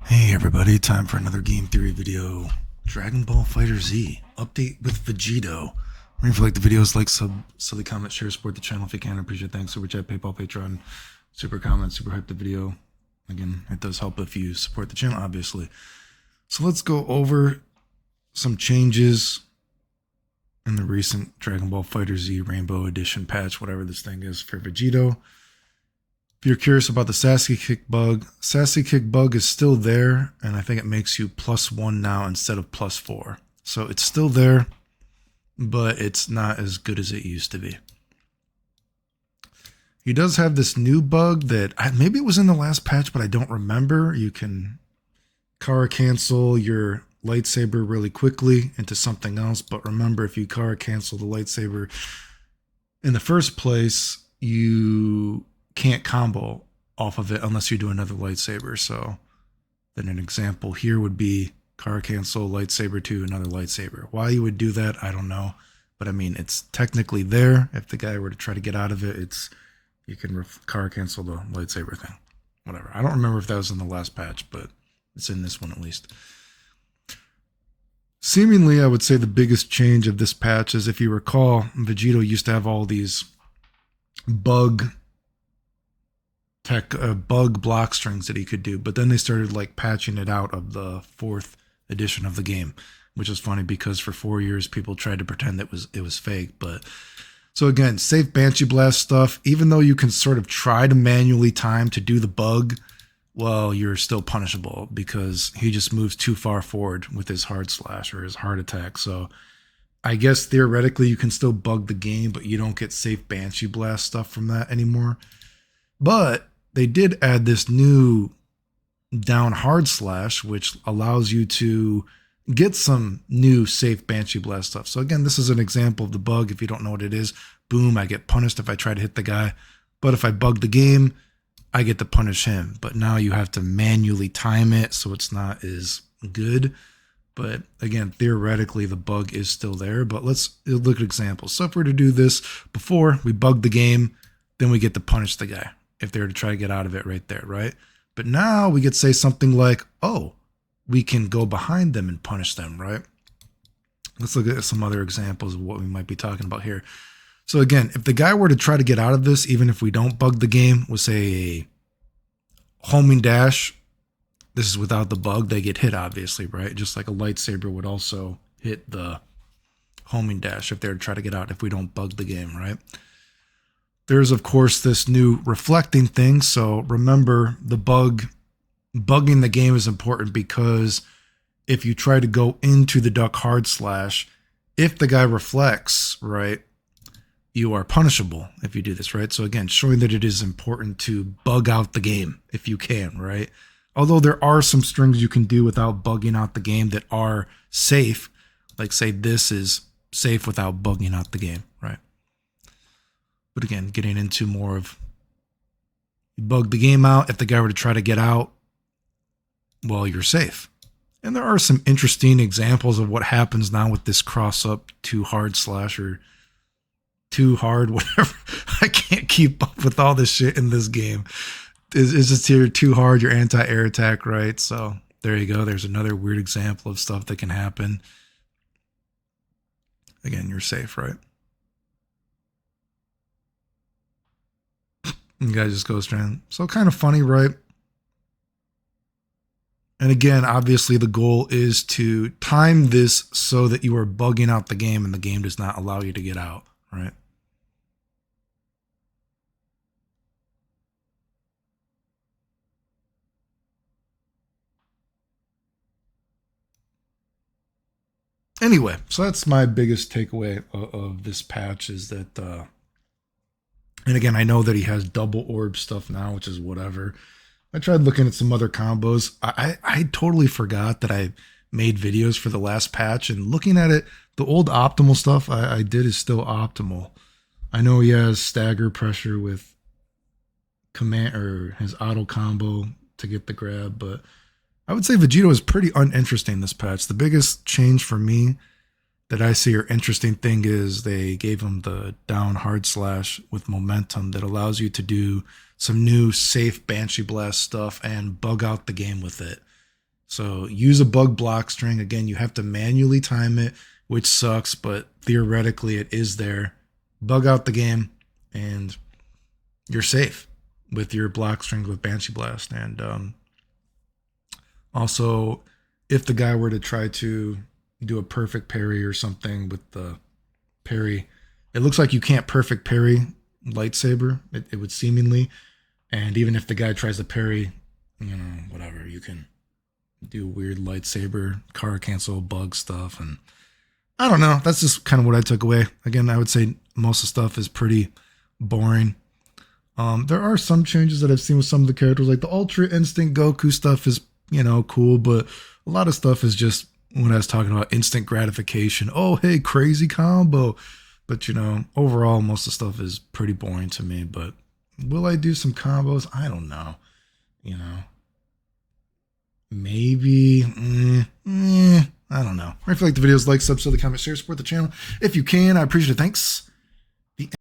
Hey everybody, time for another game theory video. Dragon Ball Fighter Z update with Vegito. If you like the videos, like, sub, silly comment, share, support the channel if you can. I appreciate it. Thanks. Super chat, PayPal, Patreon, super comment, super hype the video. Again, it does help if you support the channel, obviously. So let's go over some changes in the recent Dragon Ball Fighter Z Rainbow Edition patch, whatever this thing is for Vegito. If you're curious about the Sassy kick bug is still there, and I think it makes you +1 now instead of +4. So it's still there, but it's not as good as it used to be. He does have this new bug that maybe it was in the last patch, but I don't remember. You can Kara cancel your lightsaber really quickly into something else, but remember, if you Kara cancel the lightsaber in the first place, you can't combo off of it unless you do another lightsaber. So then an example here would be Kara cancel lightsaber to another lightsaber. Why you would do that, I don't know, but I mean, it's technically there. If the guy were to try to get out of it, you can Kara cancel the lightsaber thing. Whatever. I don't remember if that was in the last patch, but it's in this one at least. Seemingly, I would say the biggest change of this patch is, if you recall, Vegito used to have all these bug block strings that he could do, but then they started like patching it out of the 4th edition of the game, which is funny because for 4 years people tried to pretend it was fake. But so again, safe Banshee Blast stuff, even though you can sort of try to manually time to do the bug, well, you're still punishable because he just moves too far forward with his hard slash or his hard attack. So I guess theoretically you can still bug the game, but you don't get safe Banshee Blast stuff from that anymore. But they did add this new down hard slash, which allows you to get some new safe Banshee Blast stuff. So again, this is an example of the bug. If you don't know what it is, boom, I get punished if I try to hit the guy. But if I bug the game, I get to punish him. But now you have to manually time it, so it's not as good. But again, theoretically, the bug is still there. But let's look at examples. So if we're to do this before we bug the game, then we get to punish the guy if they were to try to get out of it right there, right? But now we could say something like, oh, we can go behind them and punish them, right? Let's look at some other examples of what we might be talking about here. So again, if the guy were to try to get out of this, even if we don't bug the game, with say a homing dash, this is without the bug, they get hit, obviously, right? Just like a lightsaber would also hit the homing dash if they were to try to get out if we don't bug the game, right? There's, of course, this new reflecting thing. So remember, the bugging the game is important because if you try to go into the duck hard slash, if the guy reflects, right, you are punishable if you do this, right? So again, showing that it is important to bug out the game if you can, right? Although there are some strings you can do without bugging out the game that are safe, like say this is safe without bugging out the game, right? But again, getting into more of, you bug the game out. If the guy were to try to get out, well, you're safe. And there are some interesting examples of what happens now with this cross up too hard slash or too hard, whatever. I can't keep up with all this shit in this game. It's just here too hard, your anti-air attack, right? So there you go. There's another weird example of stuff that can happen. Again, you're safe, right? And the guy just goes around. So kind of funny, right? And again, obviously the goal is to time this so that you are bugging out the game and the game does not allow you to get out, right? Anyway, so that's my biggest takeaway of this patch is that, and again, I know that he has double orb stuff now, which is whatever. I tried looking at some other combos. I totally forgot that I made videos for the last patch, and looking at it, the old optimal stuff I did is still optimal. I know he has stagger pressure with command or his auto combo to get the grab, but I would say Vegito is pretty uninteresting this patch. The biggest change for me that I see or interesting thing is they gave him the down hard slash with momentum that allows you to do some new safe Banshee Blast stuff and bug out the game with it. So use a bug block string. Again, you have to manually time it, which sucks, but theoretically it is there. Bug out the game, and you're safe with your block string with Banshee Blast. And also, if the guy were to try to do a perfect parry or something with the parry, it looks like you can't perfect parry lightsaber. It would seemingly, and even if the guy tries to parry, whatever, you can do weird lightsaber car cancel bug stuff. And I don't know. That's just kind of what I took away. Again, I would say most of the stuff is pretty boring. There are some changes that I've seen with some of the characters, like the Ultra Instinct Goku stuff is, cool, but a lot of stuff is just when I was talking about instant gratification. Oh, hey, crazy combo. But, overall, most of the stuff is pretty boring to me. But will I do some combos? I don't know. Maybe. I don't know. If you like the videos, like, subscribe, comment, share, support the channel. If you can, I appreciate it. Thanks.